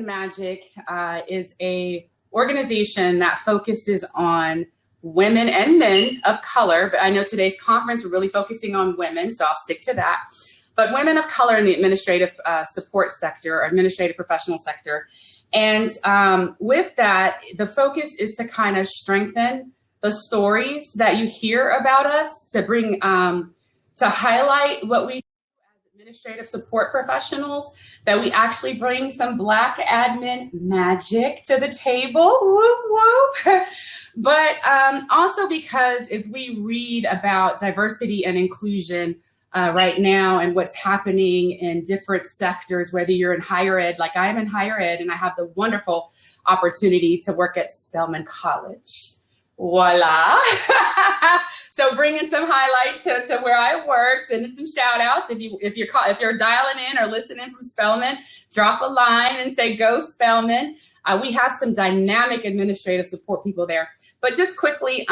Admin Magic is a organization that focuses on women and men of color, but I know today's conference, we're really focusing on women, so I'll stick to that. But women of color in the administrative support sector, or administrative professional sector. And with that, the focus is to kind of strengthen the stories that you hear about us, to bring, to highlight what we do as administrative support professionals, that we actually bring some Black admin magic to the table. Woo, woo. But also because if we read about diversity and inclusion right now and what's happening in different sectors, whether you're in higher ed, like I am in higher ed, and I have the wonderful opportunity to work at Spelman College. Voila. So bringing some highlights to where I work, sending some shout outs. If you're dialing in or listening from Spelman, drop a line and say, go Spelman. We have some dynamic administrative support people there. But just quickly,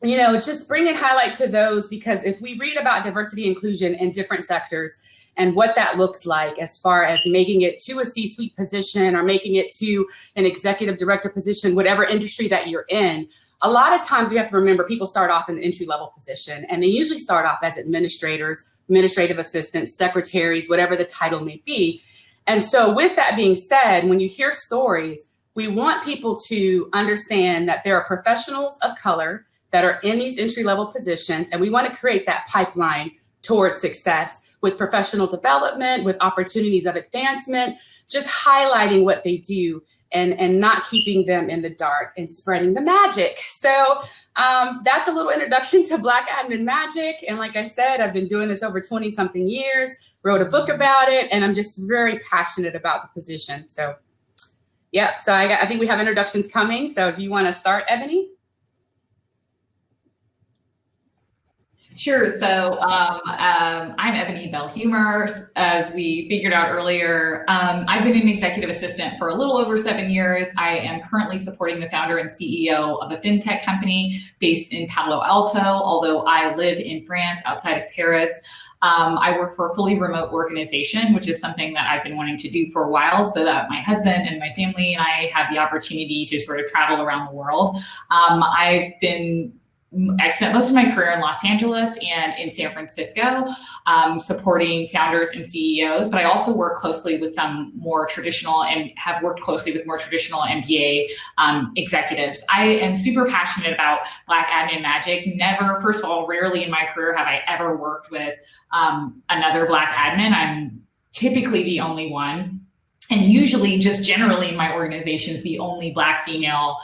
just bringing highlight to those, because if we read about diversity inclusion in different sectors and what that looks like as far as making it to a C-suite position or making it to an executive director position, whatever industry that you're in, a lot of times you have to remember people start off in an entry-level position, and they usually start off as administrators, administrative assistants, secretaries, whatever the title may be. And so with that being said, when you hear stories, we want people to understand that there are professionals of color that are in these entry-level positions, and we want to create that pipeline towards success with professional development, with opportunities of advancement, just highlighting what they do and not keeping them in the dark and spreading the magic. So that's a little introduction to Black Admin Magic. And like I said, I've been doing this over 20 something years, wrote a book about it, and I'm just very passionate about the position. So yeah, so I think we have introductions coming. So do you want to start, Ebony? Sure. So I'm Ebony Belhumeur. As we figured out earlier, I've been an executive assistant for a little over 7 years. I am currently supporting the founder and CEO of a fintech company based in Palo Alto, although I live in France outside of Paris. I work for a fully remote organization, which is something that I've been wanting to do for a while, so that my husband and my family and I have the opportunity to sort of travel around the world. I spent most of my career in Los Angeles and in San Francisco, supporting founders and CEOs, but I also work closely with some more traditional and have worked closely with more traditional MBA executives. I am super passionate about Black Admin Magic. Never, first of all, rarely in my career have I ever worked with another Black admin. I'm typically the only one, and usually just generally in my organizations, the only Black female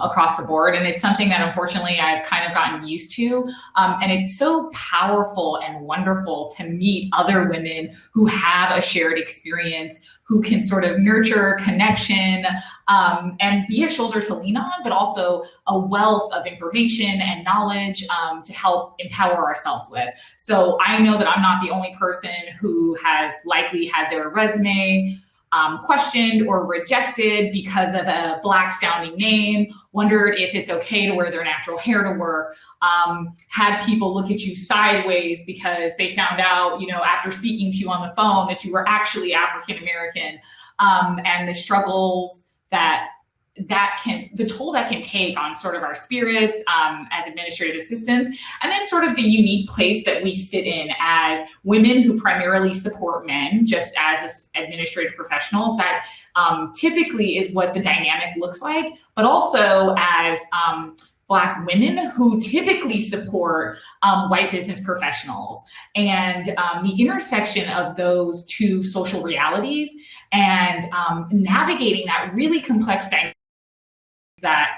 across the board. And it's something that unfortunately I've kind of gotten used to. And it's so powerful and wonderful to meet other women who have a shared experience, who can sort of nurture connection and be a shoulder to lean on, but also a wealth of information and knowledge to help empower ourselves with. So I know that I'm not the only person who has likely had their resume questioned or rejected because of a Black sounding name, wondered if it's okay to wear their natural hair to work, had people look at you sideways because they found out, after speaking to you on the phone that you were actually African American, and the struggles the toll that can take on sort of our spirits as administrative assistants, and then sort of the unique place that we sit in as women who primarily support men, just as administrative professionals. That typically is what the dynamic looks like, but also as Black women who typically support white business professionals, and the intersection of those two social realities and navigating that really complex dynamic that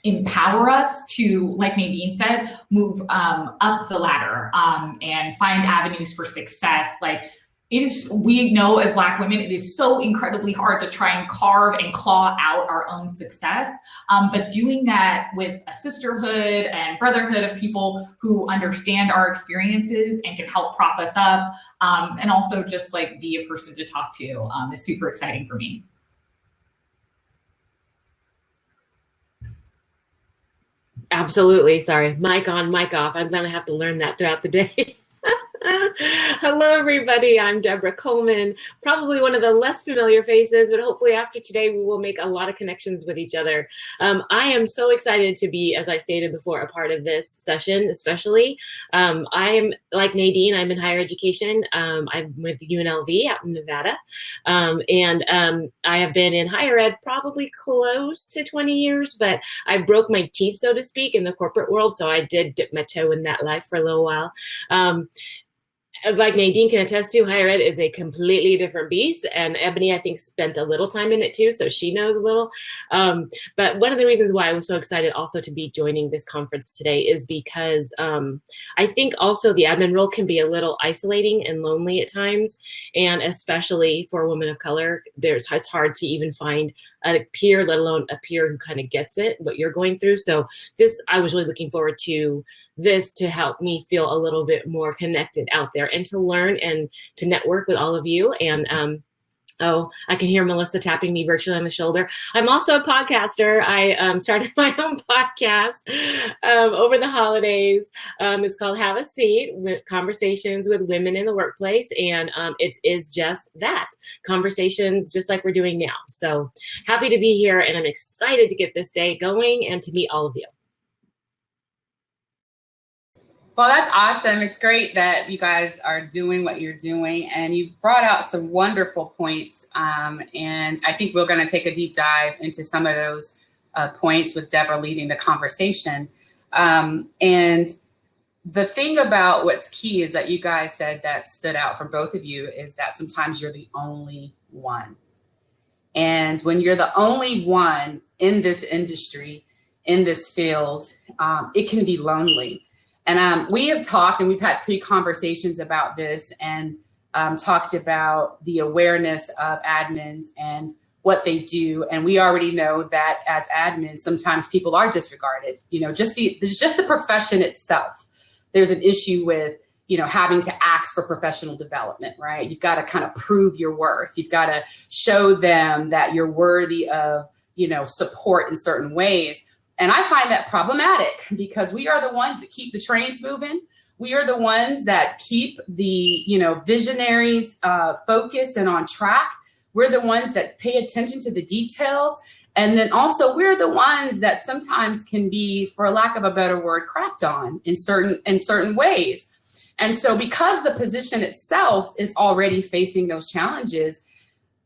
empower us to, like Nadine said, move up the ladder and find avenues for success. We know as Black women, it is so incredibly hard to try and carve and claw out our own success. But doing that with a sisterhood and brotherhood of people who understand our experiences and can help prop us up, and also just be a person to talk to is super exciting for me. Absolutely. Sorry. Mic on, mic off. I'm going to have to learn that throughout the day. Hello, everybody. I'm Debra Coleman, probably one of the less familiar faces, but hopefully after today, we will make a lot of connections with each other. I am so excited to be, as I stated before, a part of this session, especially. I am like Nadine, I'm in higher education. I'm with UNLV out in Nevada. I have been in higher ed probably close to 20 years, but I broke my teeth, so to speak, in the corporate world. So I did dip my toe in that life for a little while. Like Nadine can attest to, higher ed is a completely different beast. And Ebony, I think, spent a little time in it too, so she knows a little. But one of the reasons why I was so excited also to be joining this conference today is because I think also the admin role can be a little isolating and lonely at times. And especially for a woman of color, it's hard to even find a peer, let alone a peer who kind of gets it, what you're going through. So I was really looking forward to this to help me feel a little bit more connected out there and to learn and to network with all of you. And I can hear Melissa tapping me virtually on the shoulder. I'm also a podcaster. I started my own podcast over the holidays. It's called Have a Seat, Conversations with Women in the Workplace. And it is just that, conversations just like we're doing now. So happy to be here, and I'm excited to get this day going and to meet all of you. Well, that's awesome. It's great that you guys are doing what you're doing, and you brought out some wonderful points. And I think we're going to take a deep dive into some of those points with Debra leading the conversation. And the thing about what's key is that you guys said that stood out from both of you is that sometimes you're the only one. And when you're the only one in this industry, in this field, it can be lonely. And we have talked, and we've had pre-conversations about this, and talked about the awareness of admins and what they do. And we already know that as admins, sometimes people are disregarded. Just the profession itself. There's an issue with, having to ask for professional development, right? You've got to kind of prove your worth. You've got to show them that you're worthy of, support in certain ways. And I find that problematic because we are the ones that keep the trains moving. We are the ones that keep the, visionaries focused and on track. We're the ones that pay attention to the details. And then also we're the ones that sometimes can be, for lack of a better word, crapped on in certain ways. And so because the position itself is already facing those challenges,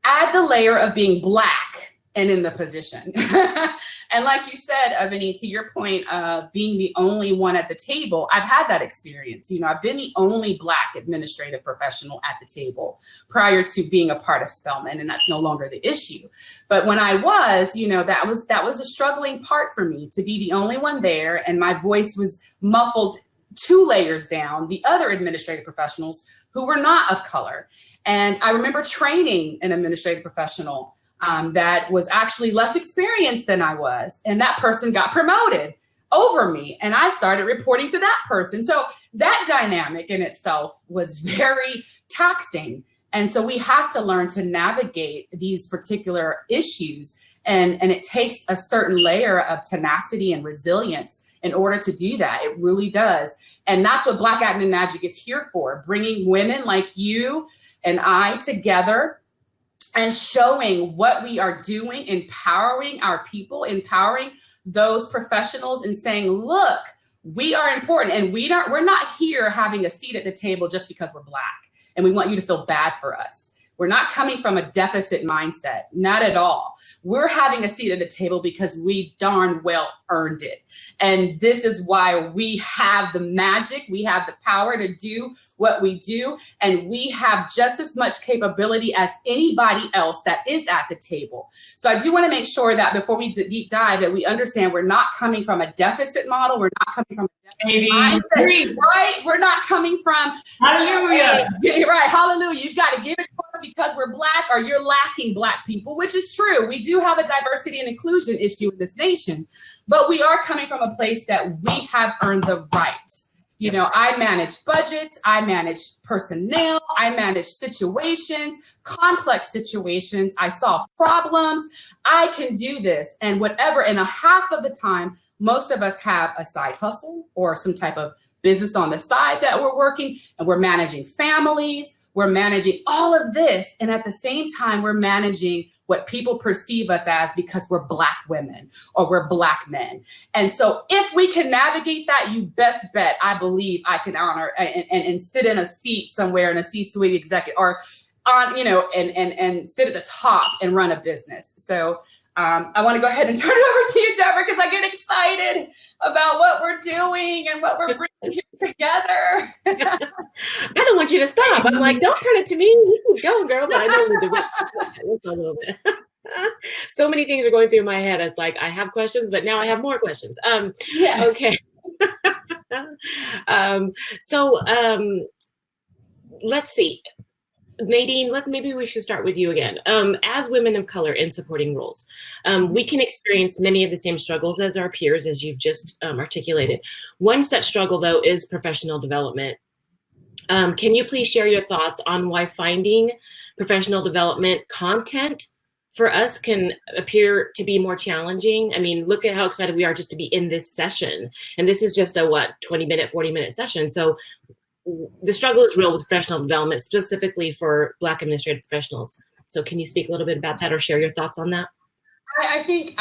add the layer of being Black and in the position. And like you said, Ebony, to your point of being the only one at the table, I've had that experience. I've been the only Black administrative professional at the table prior to being a part of Spelman, and that's no longer the issue. But when I was, that was a struggling part for me, to be the only one there, and my voice was muffled 2 layers down the other administrative professionals who were not of color. And I remember training an administrative professional that was actually less experienced than I was. And that person got promoted over me, and I started reporting to that person. So that dynamic in itself was very taxing. And so we have to learn to navigate these particular issues. And it takes a certain layer of tenacity and resilience in order to do that. It really does. And that's what Black Admin Magic is here for, bringing women like you and I together and showing what we are doing, empowering our people, empowering those professionals, and saying, look, we are important, and we're not here having a seat at the table just because we're Black and we want you to feel bad for us. We're not coming from a deficit mindset, not at all. We're having a seat at the table because we darn well earned it. And this is why we have the magic, we have the power to do what we do, and we have just as much capability as anybody else that is at the table. So I do want to make sure that before we deep dive, that we understand we're not coming from a deficit model, we're not coming from a deficit mindset, right? We're not coming from, hallelujah, right, hallelujah, you've got to give it because we're Black, or you're lacking Black people, which is true. We do have a diversity and inclusion issue in this nation, but we are coming from a place that we have earned the right. You know, I manage budgets, I manage personnel, I manage situations, complex situations, I solve problems. I can do this. And whatever, and a half of the time, most of us have a side hustle or some type of business on the side that we're working, and we're managing families. We're managing all of this. And at the same time, we're managing what people perceive us as because we're Black women or we're Black men. And so if we can navigate that, you best bet, I believe I can honor and sit in a seat somewhere in a C-suite executive or on, you know, and sit at the top and run a business. So I want to go ahead and turn it over to you, Debra, because I get excited about what we're doing and what we're bringing together. I don't want you to stop. I'm like, don't turn it to me. You keep going, girl. But I don't need to wait a little bit. So many things are going through my head. It's like I have questions, but now I have more questions. Yes. Okay. So let's see. Nadine, maybe we should start with you again. As women of color in supporting roles, we can experience many of the same struggles as our peers, as you've just articulated. One such struggle, though, is professional development. Can you please share your thoughts on why finding professional development content for us can appear to be more challenging? I mean, look at how excited we are just to be in this session. And this is just a, 20-minute, 40-minute session. So the struggle is real with professional development, specifically for Black administrative professionals. So can you speak a little bit about that or share your thoughts on that? I think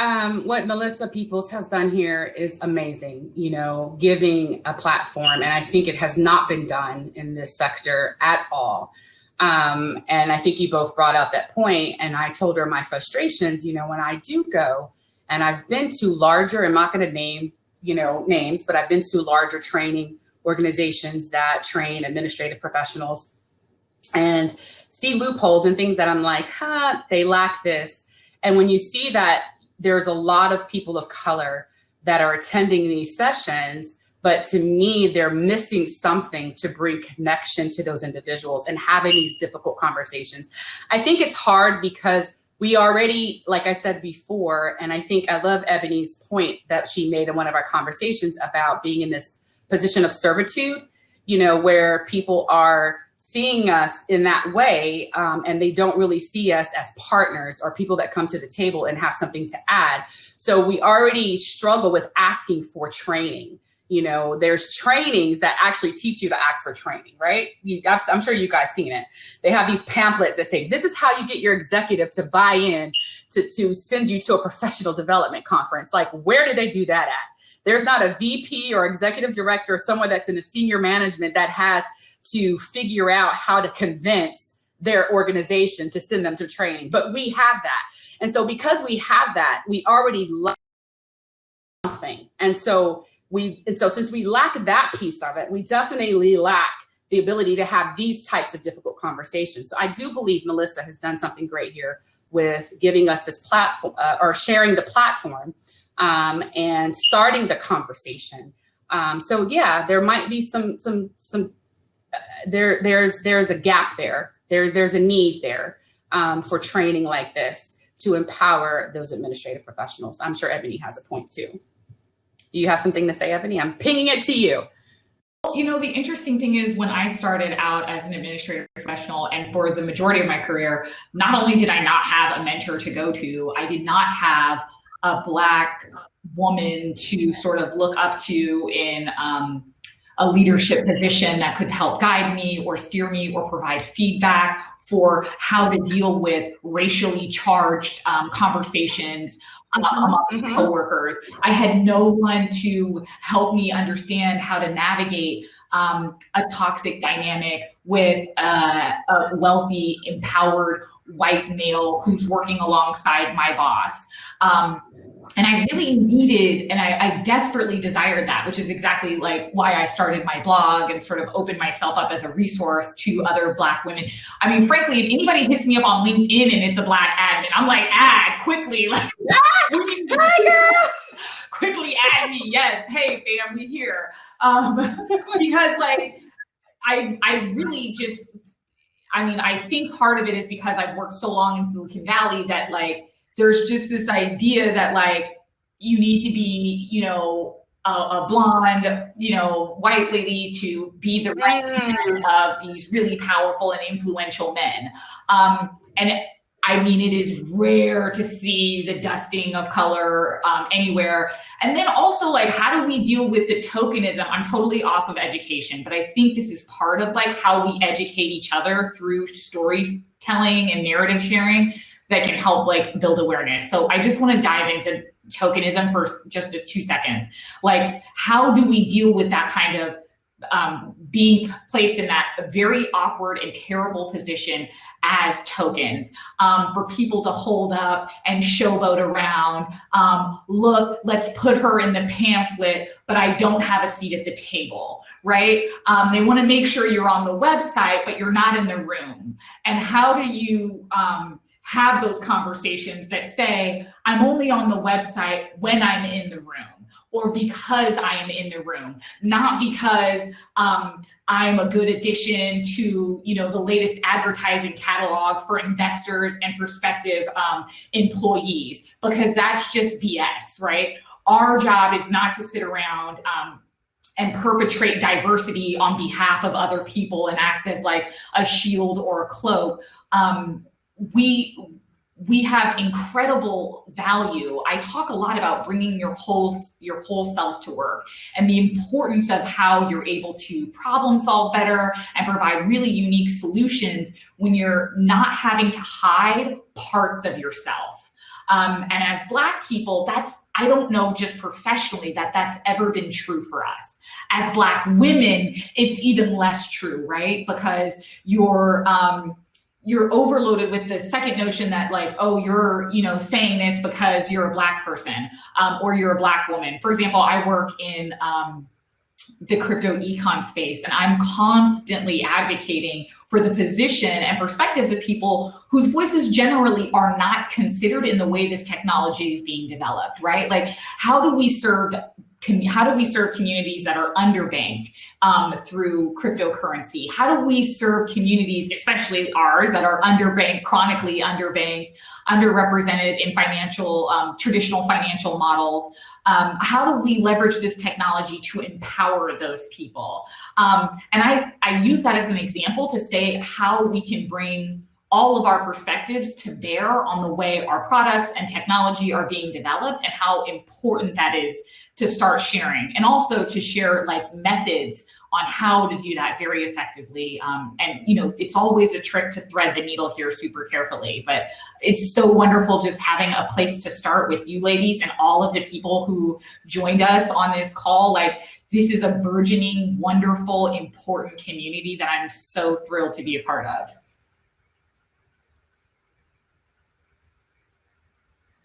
what Melissa Peoples has done here is amazing, you know, giving a platform. And I think it has not been done in this sector at all. And I think you both brought up that point. And I told her my frustrations, you know, when I do go, and I've been to larger, I'm not going to name, you know, names, but I've been to larger training organizations that train administrative professionals and see loopholes and things that I'm like, they lack this. And when you see that there's a lot of people of color that are attending these sessions, but to me, they're missing something to bring connection to those individuals and having these difficult conversations. I think it's hard because we already, like I said before, and I think I love Ebony's point that she made in one of our conversations about being in this position of servitude, you know, where people are seeing us in that way, and they don't really see us as partners or people that come to the table and have something to add. So we already struggle with asking for training. You know, there's trainings that actually teach you to ask for training, right? I'm sure you guys seen it. They have these pamphlets that say, this is how you get your executive to buy in to send you to a professional development conference. Like, where did they do that at? There's not a VP or executive director or someone that's in a senior management that has to figure out how to convince their organization to send them to training. But we have that. And so because we have that, we already lack something. And so since we lack that piece of it, we definitely lack the ability to have these types of difficult conversations. So I do believe Melissa has done something great here with giving us this platform or sharing the platform and starting the conversation. So yeah, there might be there's a gap there. There's a need there for training like this to empower those administrative professionals. I'm sure Ebony has a point too. Do you have something to say, Ebony? I'm pinging it to you. You know, the interesting thing is when I started out as an administrative professional, and for the majority of my career, not only did I not have a mentor to go to, I did not have a Black woman to sort of look up to in a leadership position that could help guide me or steer me or provide feedback for how to deal with racially charged conversations among coworkers. I had no one to help me understand how to navigate a toxic dynamic with a wealthy, empowered white male who's working alongside my boss. And I really needed, and I desperately desired that, which is exactly like why I started my blog and sort of opened myself up as a resource to other Black women. I mean, frankly, if anybody hits me up on LinkedIn and it's a Black admin, I'm like, quickly, like, quickly add me. Yes, hey, fam, we here. Because like, I really just, I mean, I think part of it is because I've worked so long in Silicon Valley that like, there's just this idea that like, you need to be, you know, a blonde, white lady to be the right hand of these really powerful and influential men. And I mean, it is rare to see the dusting of color anywhere. And then also, like, how do we deal with the tokenism? I'm totally off of education, but I think this is part of like how we educate each other through storytelling and narrative sharing that can help like build awareness. So I just want to dive into tokenism for just 2 seconds. Like, how do we deal with that kind of being placed in that very awkward and terrible position as tokens, for people to hold up and showboat around? Look, let's put her in the pamphlet, but I don't have a seat at the table, right? They want to make sure you're on the website, but you're not in the room. And how do you have those conversations that say, I'm only on the website when I'm in the room, or because I am in the room, not because I'm a good addition to the latest advertising catalog for investors and prospective employees, because that's just BS, right? Our job is not to sit around and perpetrate diversity on behalf of other people and act as like a shield or a cloak. We have incredible value. I talk a lot about bringing your whole self to work, and the importance of how you're able to problem solve better and provide really unique solutions when you're not having to hide parts of yourself. And as Black people, I don't know just professionally that's ever been true for us. As Black women, it's even less true, right? Because you're overloaded with the second notion that like, oh, you're, saying this because you're a Black person, or you're a Black woman. For example, I work in the crypto econ space, and I'm constantly advocating for the position and perspectives of people whose voices generally are not considered in the way this technology is being developed, right? Like, how do we serve communities that are underbanked through cryptocurrency? How do we serve communities, especially ours, that are underbanked, chronically underbanked, underrepresented in traditional financial models? How do we leverage this technology to empower those people? And I use that as an example to say how we can bring all of our perspectives to bear on the way our products and technology are being developed, and how important that is to start sharing, and also to share like methods on how to do that very effectively. And it's always a trick to thread the needle here super carefully, but it's so wonderful just having a place to start with you ladies and all of the people who joined us on this call. Like, this is a burgeoning, wonderful, important community that I'm so thrilled to be a part of.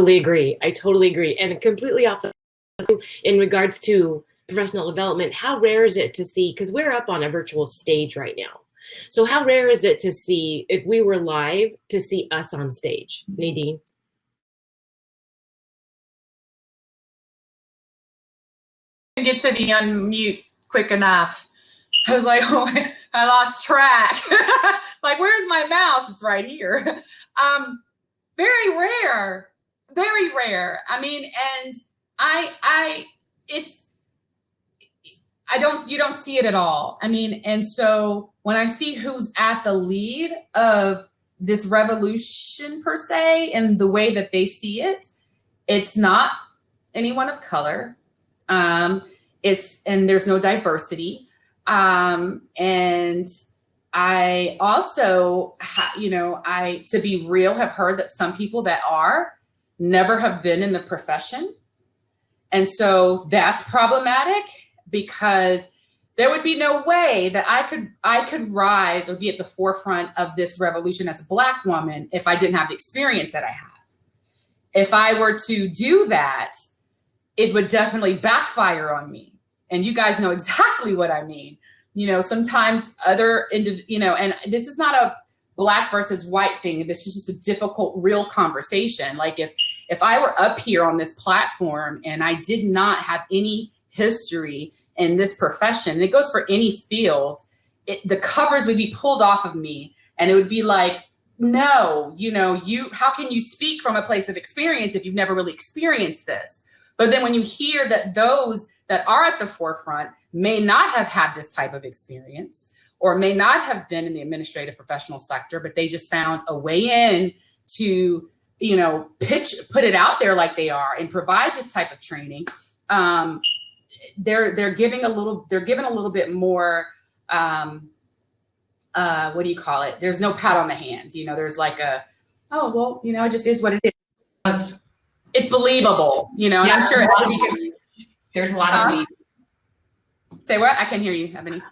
I totally agree. And completely off the in regards to professional development, how rare is it to see, because we're up on a virtual stage right now. So how rare is it to see, if we were live, to see us on stage? Nadine? Get to the unmute quick enough. I was like, oh, I lost track. Like, where's my mouse? It's right here. Very rare. Very rare. I mean, and you don't see it at all. I mean, and so when I see who's at the lead of this revolution per se, and the way that they see it, it's not anyone of color. And there's no diversity. And I also, to be real, have heard that some people that never have been in the profession. And so that's problematic, because there would be no way that I could rise or be at the forefront of this revolution as a Black woman if I didn't have the experience that I have. If I were to do that, it would definitely backfire on me. And you guys know exactly what I mean. Sometimes and this is not a Black versus white thing. This is just a difficult, real conversation. Like, if I were up here on this platform and I did not have any history in this profession, and it goes for any field, the covers would be pulled off of me, and it would be like, no, how can you speak from a place of experience if you've never really experienced this? But then when you hear that those that are at the forefront may not have had this type of experience or may not have been in the administrative professional sector, but they just found a way in to, put it out there like they are and provide this type of training. They're given a little bit more, what do you call it? There's no pat on the hand. There's like it just is what it is. It's believable, and I'm sure there's a lot of leash. Say what? I can't hear you, Ebony.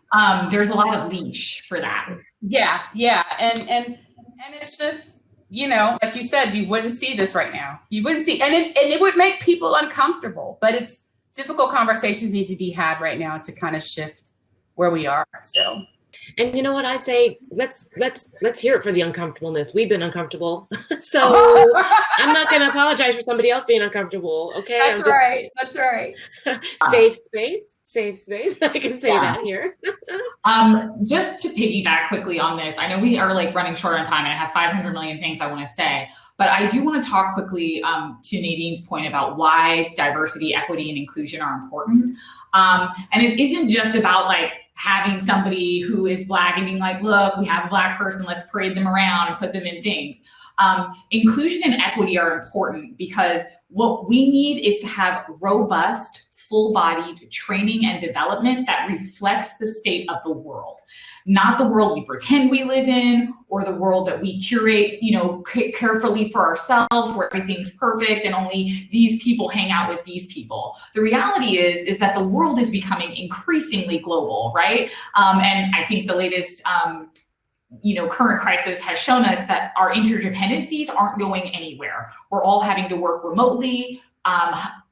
There's a lot of leash for that. Yeah. And it's just, like you said, you wouldn't see this right now. You wouldn't see, and it would make people uncomfortable, but it's difficult conversations need to be had right now to kind of shift where we are. So. And you know what I say? Let's hear it for the uncomfortableness. We've been uncomfortable, so I'm not going to apologize for somebody else being uncomfortable. Okay, That's right. Safe space. I can say that here. Just to piggyback quickly on this, I know we are running short on time, and I have 500 million things I want to say, but I do want to talk quickly to Nadine's point about why diversity, equity, and inclusion are important. And it isn't just about having somebody who is Black and being look, we have a Black person, let's parade them around and put them in things. Inclusion and equity are important because what we need is to have robust, full-bodied training and development that reflects the state of the world, not the world we pretend we live in or the world that we curate, carefully for ourselves, where everything's perfect and only these people hang out with these people. The reality is that the world is becoming increasingly global, right? And I think the latest current crisis has shown us that our interdependencies aren't going anywhere. We're all having to work remotely,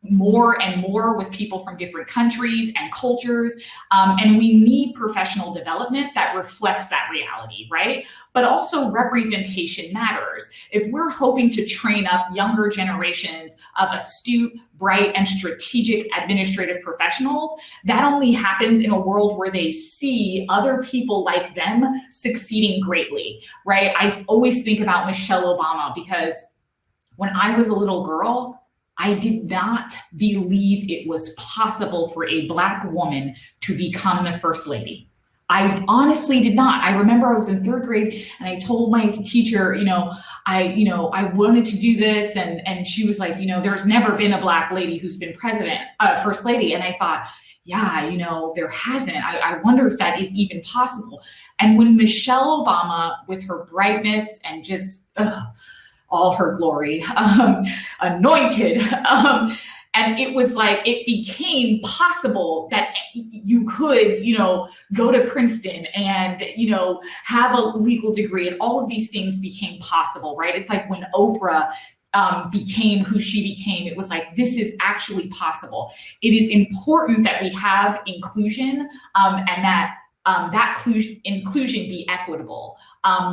more and more with people from different countries and cultures. And we need professional development that reflects that reality, right? But also representation matters. If we're hoping to train up younger generations of astute, bright, and strategic administrative professionals, that only happens in a world where they see other people like them succeeding greatly, right? I always think about Michelle Obama because when I was a little girl, I did not believe it was possible for a Black woman to become the first lady. I honestly did not. I remember I was in 3rd grade and I told my teacher, I wanted to do this. And she was like, there's never been a Black lady who's been first lady. And I thought, yeah, there hasn't. I wonder if that is even possible. And when Michelle Obama, with her brightness and just, all her glory, anointed. And it was it became possible that you could, go to Princeton and, have a legal degree, and all of these things became possible, right? It's like when Oprah became who she became, it was this is actually possible. It is important that we have inclusion and that inclusion be equitable,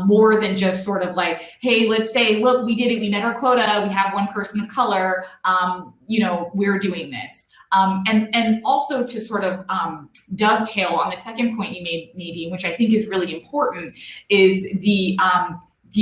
more than just sort of hey, let's say, look, we did it, we met our quota, we have one person of color, we're doing this. And also to sort of dovetail on the second point you made, Nadine, which I think is really important, is the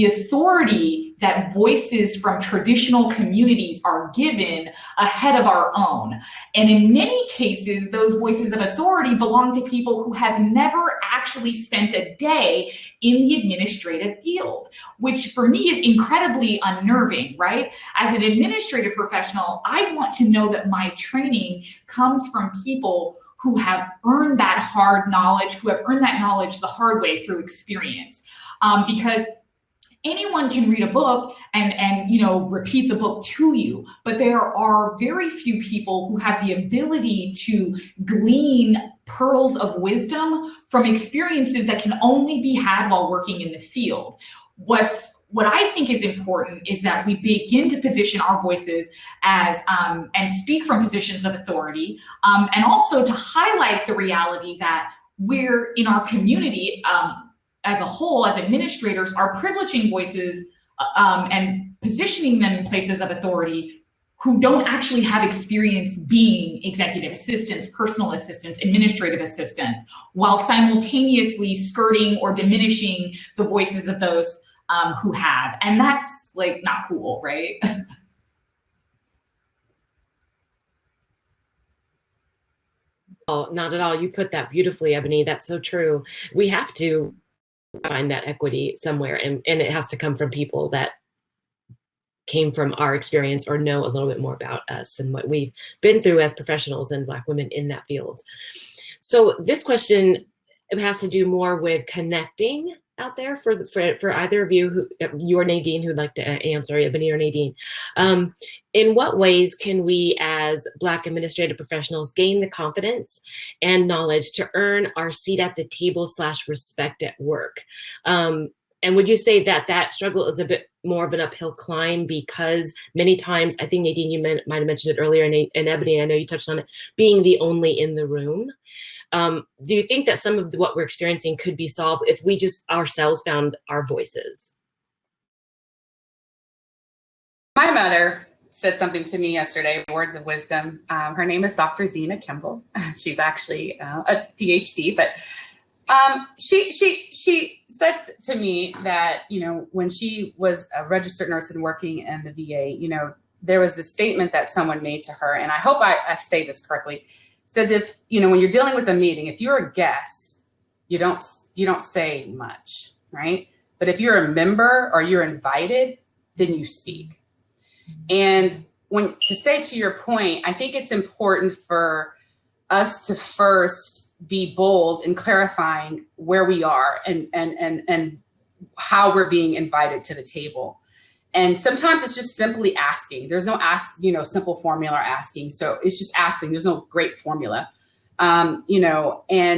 authority that voices from traditional communities are given ahead of our own. And in many cases, those voices of authority belong to people who have never actually spent a day in the administrative field, which for me is incredibly unnerving, right? As an administrative professional, I want to know that my training comes from people who have earned that hard knowledge, who have earned that knowledge the hard way through experience. Because anyone can read a book and repeat the book to you, but there are very few people who have the ability to glean pearls of wisdom from experiences that can only be had while working in the field. What I think is important is that we begin to position our voices as and speak from positions of authority, and also to highlight the reality that we're in our community as a whole, as administrators, are privileging voices and positioning them in places of authority who don't actually have experience being executive assistants, personal assistants, administrative assistants, while simultaneously skirting or diminishing the voices of those who have. And that's not cool, right? Not at all. You put that beautifully, Ebony. That's so true. We have to find that equity somewhere, and it has to come from people that came from our experience or know a little bit more about us and what we've been through as professionals and Black women in that field. So this question has to do more with connecting out there for either of you, you or Nadine, who'd like to answer, Ebony or Nadine. In what ways can we as Black administrative professionals gain the confidence and knowledge to earn our seat at the table / respect at work? And would you say that struggle is a bit more of an uphill climb, because many times, I think Nadine, you might have mentioned it earlier, and Ebony, I know you touched on it, being the only in the room. Do you think that some of what we're experiencing could be solved if we just ourselves found our voices? My mother said something to me yesterday, words of wisdom. Her name is Dr. Zena Kimball. She's actually a PhD, but she said to me that, when she was a registered nurse and working in the VA, there was this statement that someone made to her, and I hope I say this correctly. It says, if, when you're dealing with a meeting, if you're a guest, you don't say much, right? But if you're a member or you're invited, then you speak. And to say to your point, I think it's important for us to first be bold in clarifying where we are and how we're being invited to the table. And sometimes it's just simply asking. There's no simple formula or asking. So it's just asking. There's no great formula, and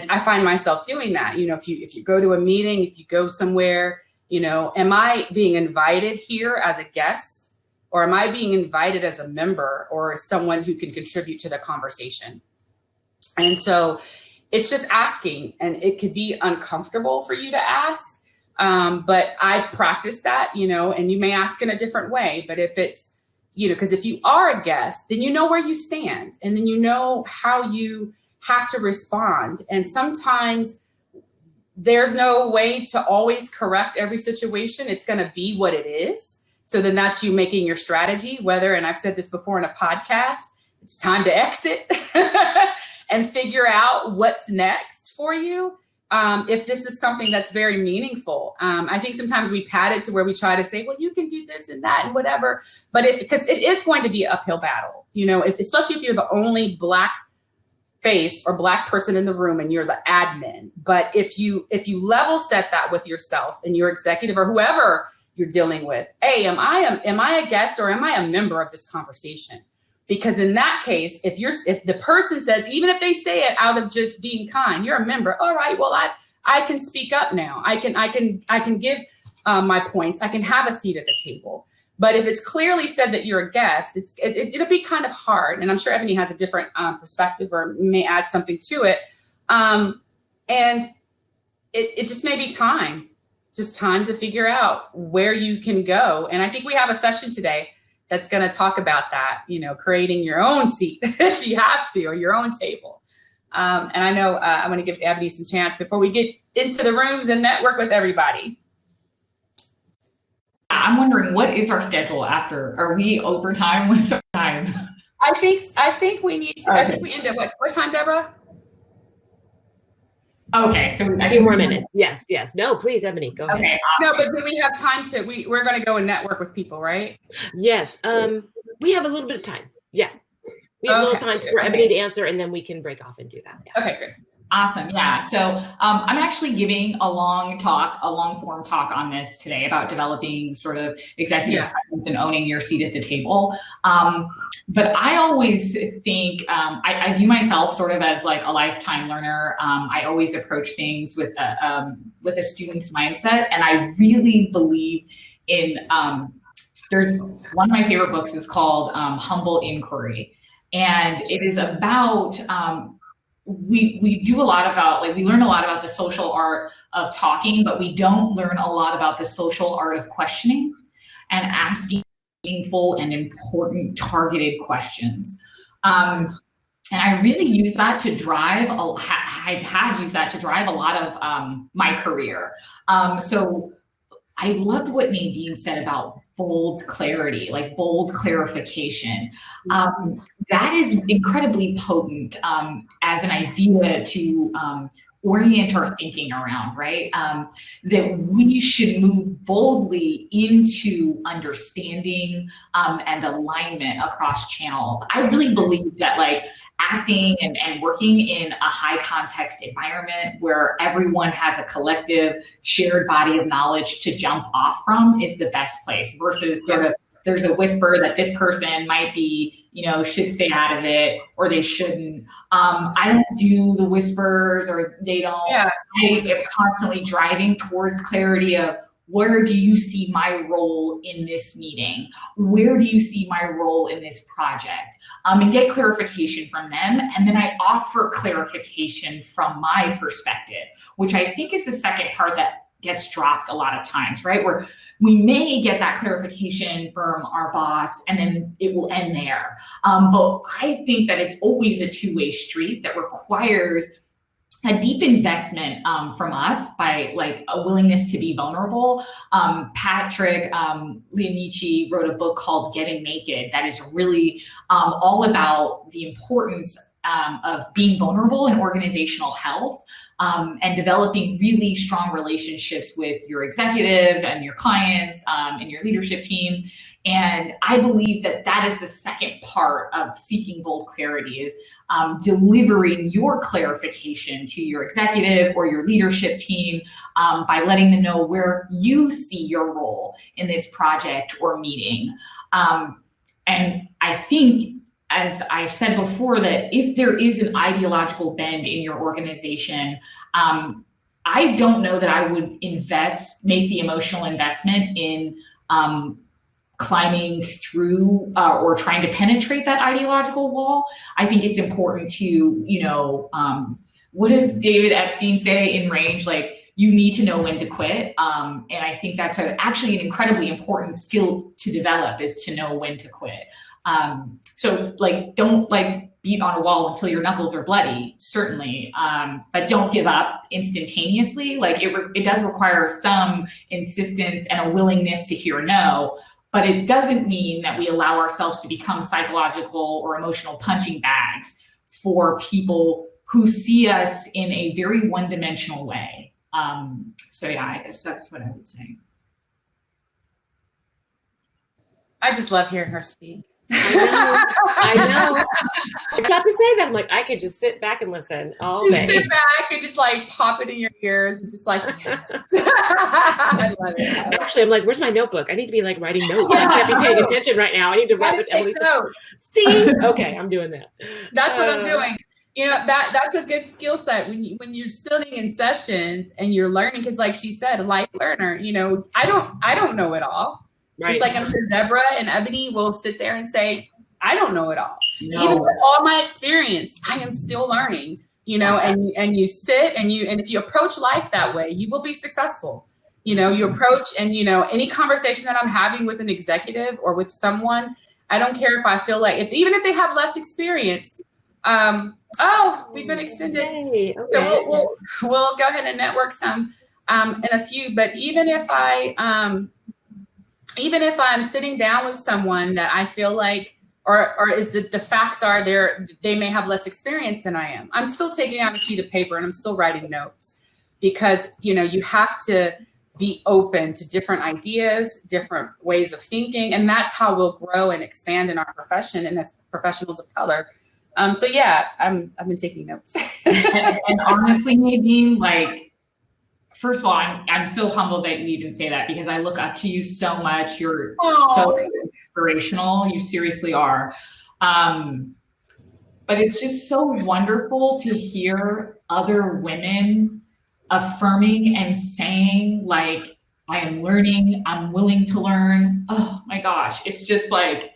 I find myself doing that. If you go to a meeting, if you go somewhere, am I being invited here as a guest, or am I being invited as a member or someone who can contribute to the conversation? And so it's just asking, and it could be uncomfortable for you to ask. But I've practiced that, and you may ask in a different way. But if it's, because if you are a guest, then you know where you stand, and then you know how you have to respond. And sometimes there's no way to always correct every situation. It's going to be what it is. So then that's you making your strategy, and I've said this before in a podcast, it's time to exit and figure out what's next for you. If this is something that's very meaningful. I think sometimes we pad it to where we try to say, well, you can do this and that and whatever. But because it is going to be an uphill battle, especially if you're the only Black face or Black person in the room and you're the admin. But if you level set that with yourself and your executive or whoever you're dealing with, hey, am I a guest or am I a member of this conversation? Because in that case, if the person says, even if they say it out of just being kind, you're a member. All right, well, I can speak up now. I can give my points. I can have a seat at the table. But if it's clearly said that you're a guest, it'll be kind of hard. And I'm sure Ebony has a different perspective or may add something to it. And it just may be time to figure out where you can go. And I think we have a session today that's going to talk about that, creating your own seat if you have to, or your own table. And I know I'm going to give Ebony some chance before we get into the rooms and network with everybody. I'm wondering, what is our schedule after? Are we overtime with time? I think we need to. Okay. I think we end at what time, Debra? Okay, so a few more minutes. Yes. No, please, Ebony, go ahead. Okay. No, but do we have time we're going to go and network with people, right? Yes. We have a little bit of time. Yeah. We have a little time for Ebony to answer, and then we can break off and do that. Yeah. Okay, great. Awesome. Yeah. So I'm actually giving a long form talk on this today about developing sort of executive presence and owning your seat at the table. But I always think I view myself sort of as like a lifetime learner. I always approach things with a student's mindset, and I really believe in. There's one of my favorite books is called Humble Inquiry, and it is about. We do a lot about, we learn a lot about the social art of talking, but we don't learn a lot about the social art of questioning and asking meaningful and important targeted questions. And I really use that to drive, I've used that to drive a lot of my career. So I loved what Nadine said about bold clarity, like bold clarification. That is incredibly potent as an idea to orient our thinking around, right? That we should move boldly into understanding and alignment across channels. I really believe that like acting and working in a high context environment where everyone has a collective shared body of knowledge to jump off from is the best place versus sort of there's a whisper that this person might be, should stay out of it or they shouldn't. I don't do the whispers or they don't. Yeah. I am constantly driving towards clarity of where do you see my role in this meeting? Where do you see my role in this project? And get clarification from them. And then I offer clarification from my perspective, which I think is the second part that gets dropped a lot of times, right? Where we may get that clarification from our boss and then it will end there. But I think that it's always a two-way street that requires a deep investment from us by like a willingness to be vulnerable. Patrick Leonici wrote a book called Getting Naked that is really all about the importance of being vulnerable in organizational health and developing really strong relationships with your executive and your clients and your leadership team. And I believe that that is the second part of seeking bold clarity is delivering your clarification to your executive or your leadership team by letting them know where you see your role in this project or meeting. And I think, as I've said before, that if there is an ideological bend in your organization, I don't know that I would make the emotional investment in climbing through or trying to penetrate that ideological wall. I think it's important to, what does David Epstein say in Range? Like, you need to know when to quit. And I think that's actually an incredibly important skill to develop is to know when to quit. So like, don't like beat on a wall until your knuckles are bloody, certainly. But don't give up instantaneously. Like it does require some insistence and a willingness to hear no, but it doesn't mean that we allow ourselves to become psychological or emotional punching bags for people who see us in a very one-dimensional way. So yeah, I guess that's what I would say. I just love hearing her speak. I know. I got to say that. I'm like, I could just sit back and listen all day. Sit back and just like pop it in your ears and just like, yes. I love it. Actually, I'm like, where's my notebook? I need to be like writing notes. I can't be paying attention right now. I need to write with Emily. See? Okay, I'm doing that. That's what I'm doing. That's a good skill set when you're sitting in sessions and you're learning, because like she said, light learner, I don't know it all. Right. Just like I'm sure Debra and Ebony will sit there and say, I don't know it all. No. Even with all my experience, I am still learning, and you sit and if you approach life that way, you will be successful. You approach and, any conversation that I'm having with an executive or with someone, I don't care if I feel like, even if they have less experience, we've been extended. Okay. So we'll go ahead and network some in a few, but even if I'm sitting down with someone that I feel like, or is the facts are they may have less experience than I am, I'm still taking out a sheet of paper and I'm still writing notes, because, you have to be open to different ideas, different ways of thinking. And that's how we'll grow and expand in our profession and as professionals of color. So yeah, I've been taking notes. and honestly, Nadine, like, first of all, I'm so humbled that you even say that, because I look up to you so much. You're so inspirational. You seriously are. But it's just so wonderful to hear other women affirming and saying, like, I am learning, I'm willing to learn. Oh my gosh. It's just like,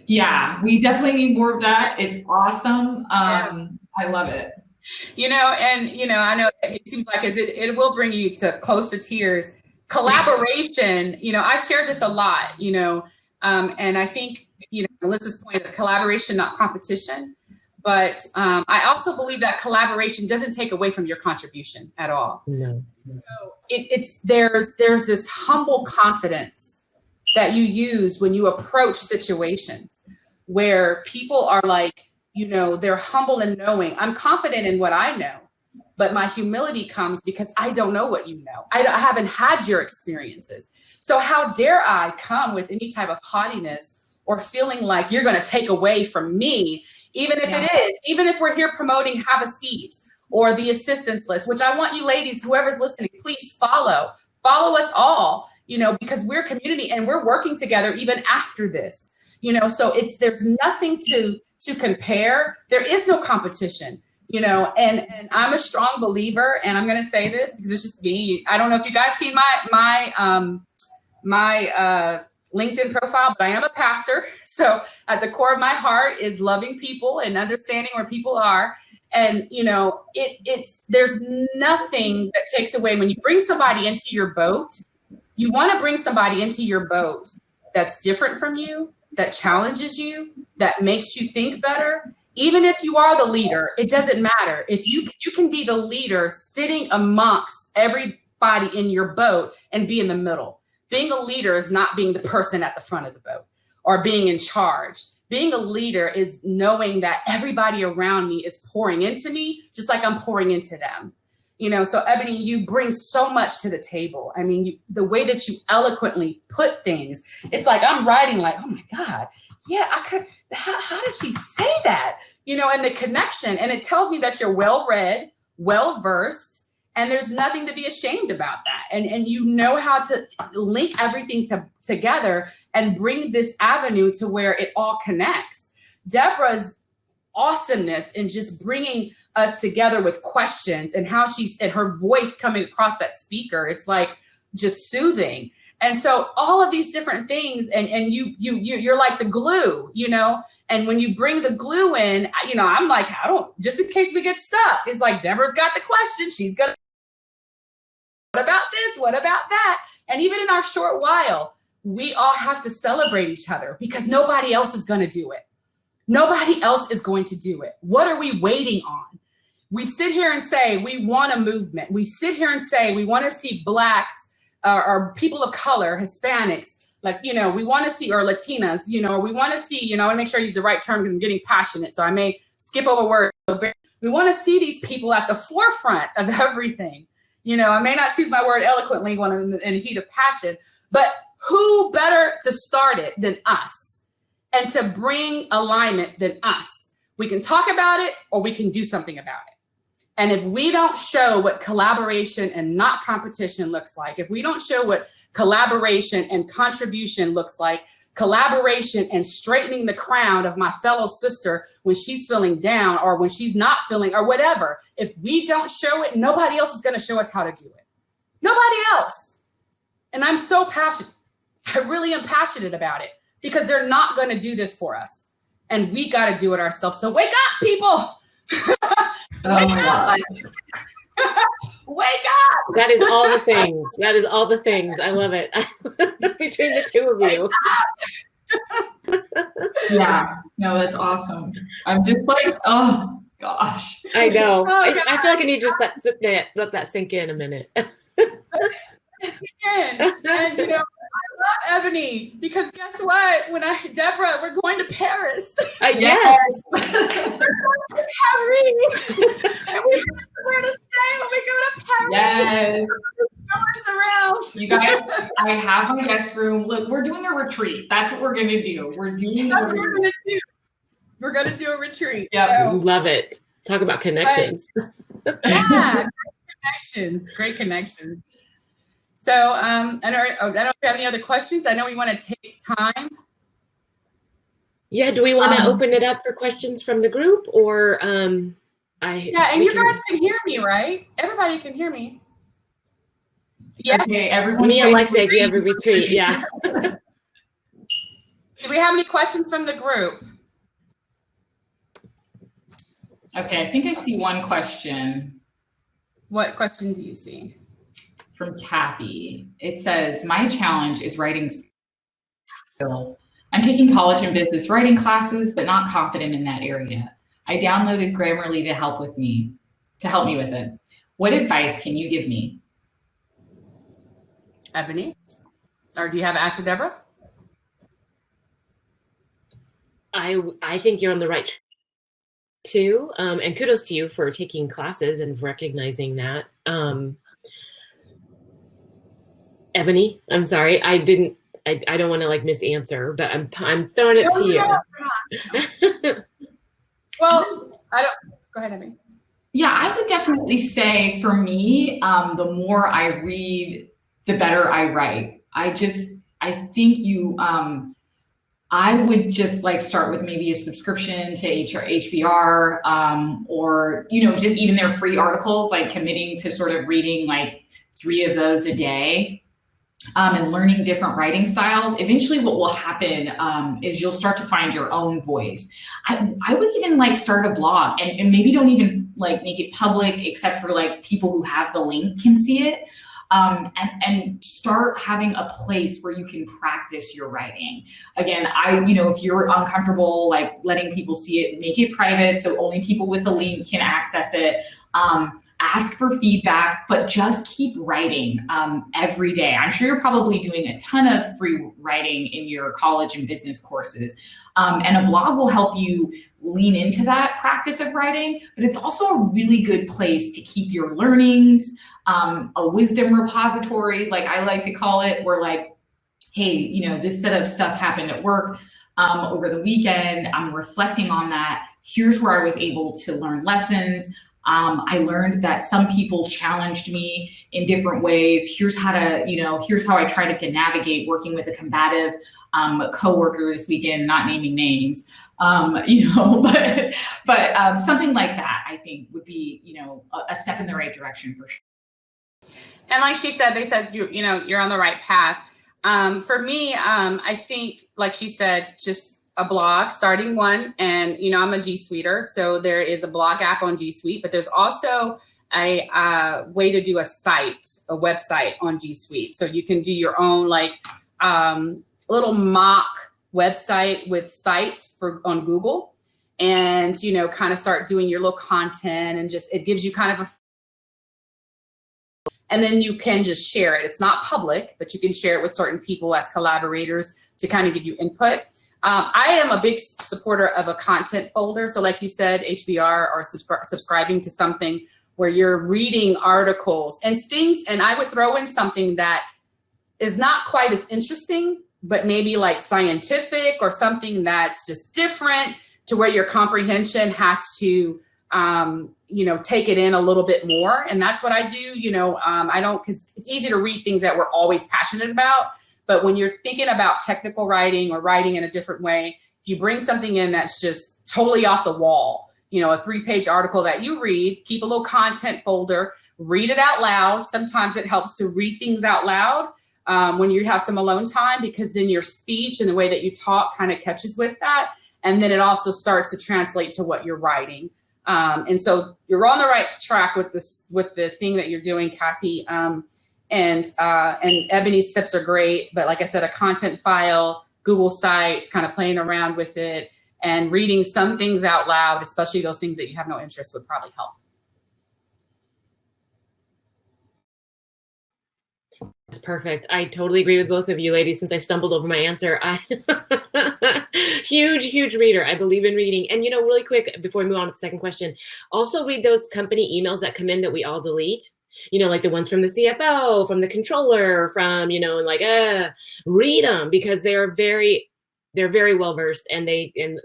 yeah, we definitely need more of that. It's awesome. I love it. I know it seems like it will bring you to close to tears. Collaboration, I share this a lot, and I think, Melissa's point of collaboration, not competition. But I also believe that collaboration doesn't take away from your contribution at all. No. There's this humble confidence that you use when you approach situations where people are like, you know, they're humble and knowing. I'm confident in what I know, but my humility comes because I don't know what you know. I haven't had your experiences. So how dare I come with any type of haughtiness or feeling like you're going to take away from me, even if it is, even if we're here promoting have a seat or the assistance list, which I want you ladies, whoever's listening, please follow us all, you know, because we're community and we're working together even after this, you know, so there's nothing to compare. There is no competition, you know, and I'm a strong believer, and I'm going to say this because it's just me. I don't know if you guys seen my LinkedIn profile, but I am a pastor. So at the core of my heart is loving people and understanding where people are. And, you know, there's nothing that takes away when you bring somebody into your boat. You want to bring somebody into your boat that's different from you, that challenges you, that makes you think better. Even if you are the leader, it doesn't matter. If you can be the leader sitting amongst everybody in your boat and be in the middle. Being a leader is not being the person at the front of the boat or being in charge. Being a leader is knowing that everybody around me is pouring into me, just like I'm pouring into them. You know, so Ebony, you bring so much to the table. I mean, the way that you eloquently put things, it's like I'm writing like, oh my God, yeah, I could, how did she say that? You know, and the connection, and it tells me that you're well-read, well-versed, and there's nothing to be ashamed about that. And you know how to link everything together and bring this avenue to where it all connects. Debra's awesomeness in just bringing us together with questions and how and her voice coming across that speaker, it's like just soothing. And so all of these different things, and you're like the glue, you know, and when you bring the glue in, you know, I'm like, just in case we get stuck, it's like Debra's got the question. She's gonna, what about this? What about that? And even in our short while, we all have to celebrate each other because nobody else is going to do it. Nobody else is going to do it. What are we waiting on? We sit here and say we want a movement. We sit here and say we want to see Blacks or people of color, Hispanics, like, you know, we want to see, or Latinas, you know, we want to see, you know, I want to make sure I use the right term because I'm getting passionate. So I may skip over words. We want to see these people at the forefront of everything. You know, I may not choose my word eloquently when I'm in heat of passion, but who better to start it than us and to bring alignment than us? We can talk about it or we can do something about it. And if we don't show what collaboration and not competition looks like, if we don't show what collaboration and contribution looks like, collaboration and straightening the crown of my fellow sister when she's feeling down or when she's not feeling or whatever, if we don't show it, nobody else is going to show us how to do it. Nobody else. And I'm so passionate. I really am passionate about it because they're not going to do this for us. And we got to do it ourselves. So wake up, people. Wake up. Wake up. That is all the things. That is all the things. I love it. Between the two of you. Yeah, no, that's awesome. I'm just like, oh gosh. I know. I feel like I need to just let that sink in a minute. And you know, I love Ebony because guess what? Debra, we're going to Paris. Yes. We're going to Paris. And we have somewhere to stay when we go to Paris. Yes. Around. You guys, I have my guest room. Look, we're doing a retreat. That's what we're going to do. We're doing That's what we're going to do. We're going to do a retreat. Yeah. So, Love it. Talk about connections. Yeah. Great connections. So I don't know if you have any other questions. I know we want to take time. Yeah, do we want to open it up for questions from the group or Yeah, and you guys can hear me, right? Everybody can hear me. Yeah. Okay, everyone. Me and Alexia, do you have a retreat? Yeah. Do we have any questions from the group? Okay, I think I see one question. What question do you see? From Kathy. It says, my challenge is writing skills. I'm taking college and business writing classes, but not confident in that area. I downloaded Grammarly to help me with it. What advice can you give me? Ebony? Or do you have an answer, Debra? I think you're on the right track too. And kudos to you for taking classes and recognizing that. Ebony, I'm sorry, I don't want to like misanswer, but I'm throwing it to you. Well, go ahead, Ebony. Yeah, I would definitely say for me, the more I read, the better I write. I think I would just like start with maybe a subscription to HBR, or, just even their free articles, like committing to sort of reading like 3 of those a day. And learning different writing styles. Eventually what will happen is you'll start to find your own voice. I would even like start a blog and maybe don't even like make it public except for like people who have the link can see it. And start having a place where you can practice your writing. Again, if you're uncomfortable like letting people see it, make it private so only people with a link can access it. Ask for feedback, but just keep writing every day. I'm sure you're probably doing a ton of free writing in your college and business courses. And a blog will help you lean into that practice of writing, but it's also a really good place to keep your learnings, a wisdom repository, like I like to call it, where like, hey, this set of stuff happened at work over the weekend. I'm reflecting on that. Here's where I was able to learn lessons. I learned that some people challenged me in different ways. Here's how I tried to navigate working with a combative coworker this weekend, not naming names, but something like that, I think would be, a step in the right direction for sure. And like she said, they said, you're on the right path. For me, I think, like she said, just a blog, starting one. And, I'm a G Suiter. So there is a blog app on G Suite, but there's also a way to do a website on G Suite. So you can do your own like little mock website with sites on Google and, kind of start doing your little content and it gives you kind of and then you can just share it. It's not public, but you can share it with certain people as collaborators to kind of give you input. I am a big supporter of a content folder. So like you said, HBR or subscribing to something where you're reading articles and things. And I would throw in something that is not quite as interesting, but maybe like scientific or something that's just different to where your comprehension has to, take it in a little bit more. And that's what I do. Because it's easy to read things that we're always passionate about. But when you're thinking about technical writing or writing in a different way, if you bring something in that's just totally off the wall, a 3-page article that you read, keep a little content folder, read it out loud. Sometimes it helps to read things out loud when you have some alone time, because then your speech and the way that you talk kind of catches with that. And then it also starts to translate to what you're writing. And so you're on the right track with the thing that you're doing, Kathy. And Ebony's tips are great, but like I said, a content file, Google Sites, kind of playing around with it and reading some things out loud, especially those things that you have no interest, would probably help. That's perfect. I totally agree with both of you ladies. Since I stumbled over my answer, huge reader. I believe in reading. And, really quick, before we move on to the second question, also read those company emails that come in that we all delete. Like the ones from the CFO, from the controller, from, read them, because they're very well versed, and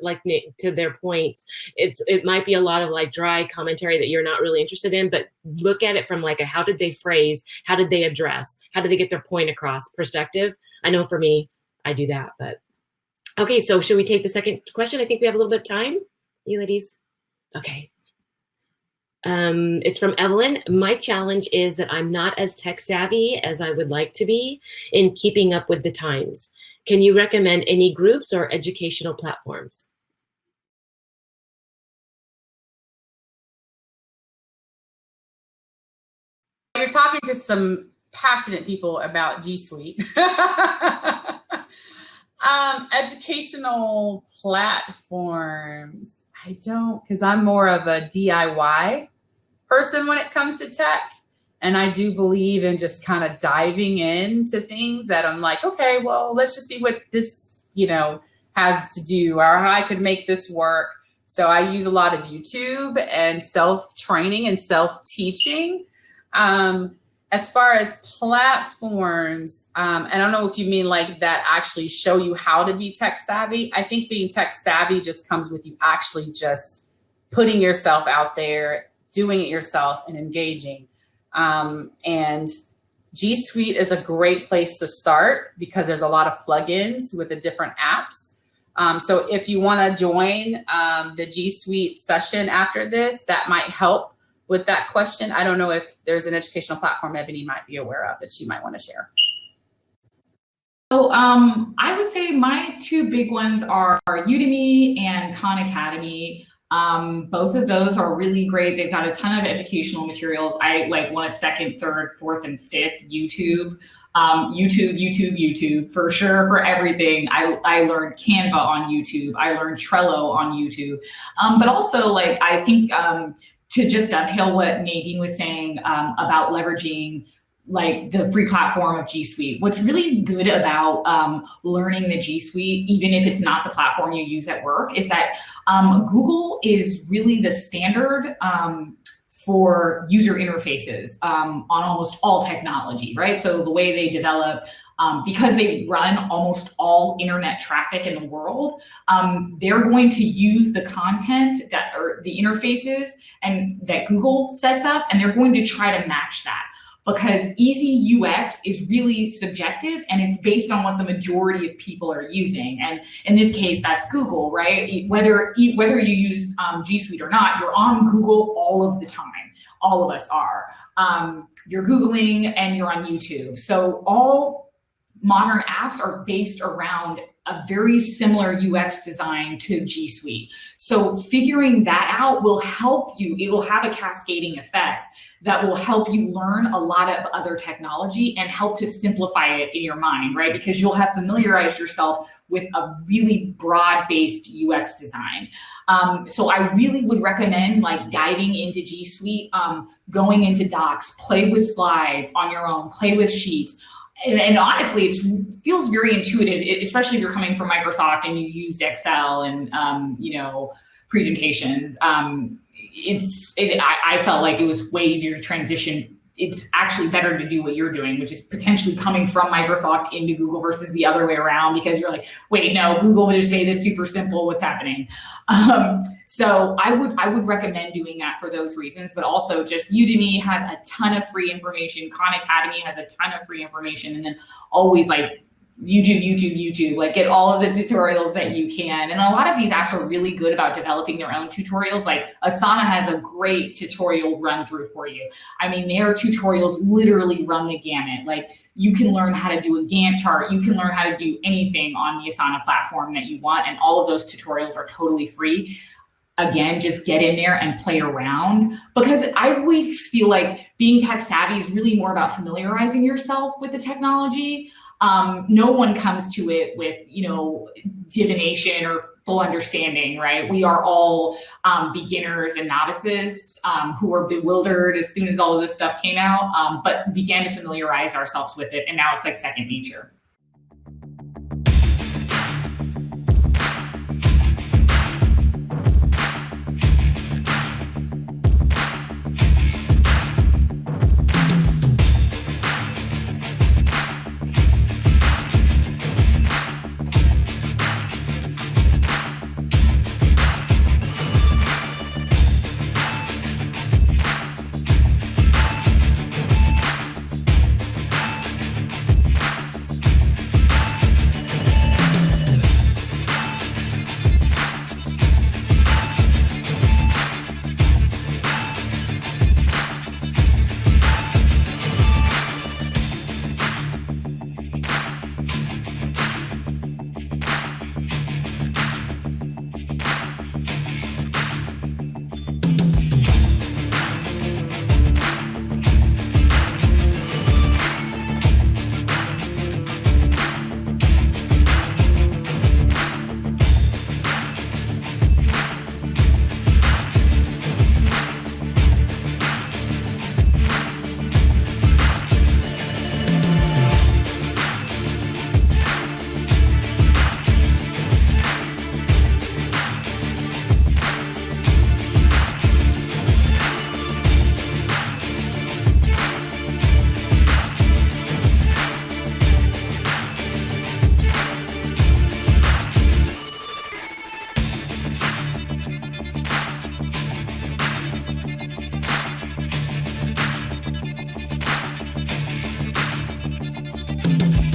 like to their points, it might be a lot of like dry commentary that you're not really interested in, but look at it from like how did they phrase, how did they address, how did they get their point across perspective. I know for me, I do that. But okay, so should we take the second question? I think we have a little bit of time, you ladies. Okay. It's from Evelyn. My challenge is that I'm not as tech savvy as I would like to be in keeping up with the times. Can you recommend any groups or educational platforms? You're talking to some passionate people about G Suite. Educational platforms. I don't, because I'm more of a DIY person when it comes to tech. And I do believe in just kind of diving into things that I'm like, okay, well, let's just see what this, has to do or how I could make this work. So I use a lot of YouTube and self-training and self-teaching. As far as platforms, I don't know if you mean like that actually show you how to be tech savvy. I think being tech savvy just comes with you actually just putting yourself out there, doing it yourself and engaging. And G Suite is a great place to start because there's a lot of plugins with the different apps. So if you want to join the G Suite session after this, that might help with that question. I don't know if there's an educational platform Ebony might be aware of that she might want to share. So I would say my two big ones are Udemy and Khan Academy. Both of those are really great. They've got a ton of educational materials. I like want a second, third, fourth, and fifth YouTube. YouTube for sure for everything. I learned Canva on YouTube. I learned Trello on YouTube. But also like I think to just dovetail what Nadine was saying about leveraging like the free platform of G Suite. What's really good about learning the G Suite, even if it's not the platform you use at work, is that Google is really the standard for user interfaces on almost all technology, right? So the way they develop, because they run almost all internet traffic in the world, they're going to use the content that or the interfaces and that Google sets up, and they're going to try to match that. Because easy UX is really subjective and it's based on what the majority of people are using. And in this case, that's Google, right? Whether you use G Suite or not, you're on Google all of the time. All of us are. You're Googling and you're on YouTube. So all modern apps are based around a very similar UX design to G Suite. So figuring that out will help you. It will have a cascading effect that will help you learn a lot of other technology and help to simplify it in your mind, right? Because you'll have familiarized yourself with a really broad-based UX design. So I really would recommend like diving into G Suite, going into Docs, play with slides on your own, play with sheets. And honestly, it feels very intuitive, especially if you're coming from Microsoft and you used Excel and presentations. I felt like it was way easier to transition. It's actually better to do what you're doing, which is potentially coming from Microsoft into Google versus the other way around, because you're like, wait, no, Google just made this super simple. What's happening? So I would recommend doing that for those reasons, but also just Udemy has a ton of free information. Khan Academy has a ton of free information, and then always like YouTube, like get all of the tutorials that you can. And a lot of these apps are really good about developing their own tutorials. Like Asana has a great tutorial run through for you. I mean, their tutorials literally run the gamut. Like you can learn how to do a Gantt chart. You can learn how to do anything on the Asana platform that you want. And all of those tutorials are totally free. Again, just get in there and play around, because I always feel like being tech savvy is really more about familiarizing yourself with the technology. No one comes to it with, divination or full understanding, right? We are all beginners and novices who were bewildered as soon as all of this stuff came out, but began to familiarize ourselves with it. And now it's like second nature. Bye.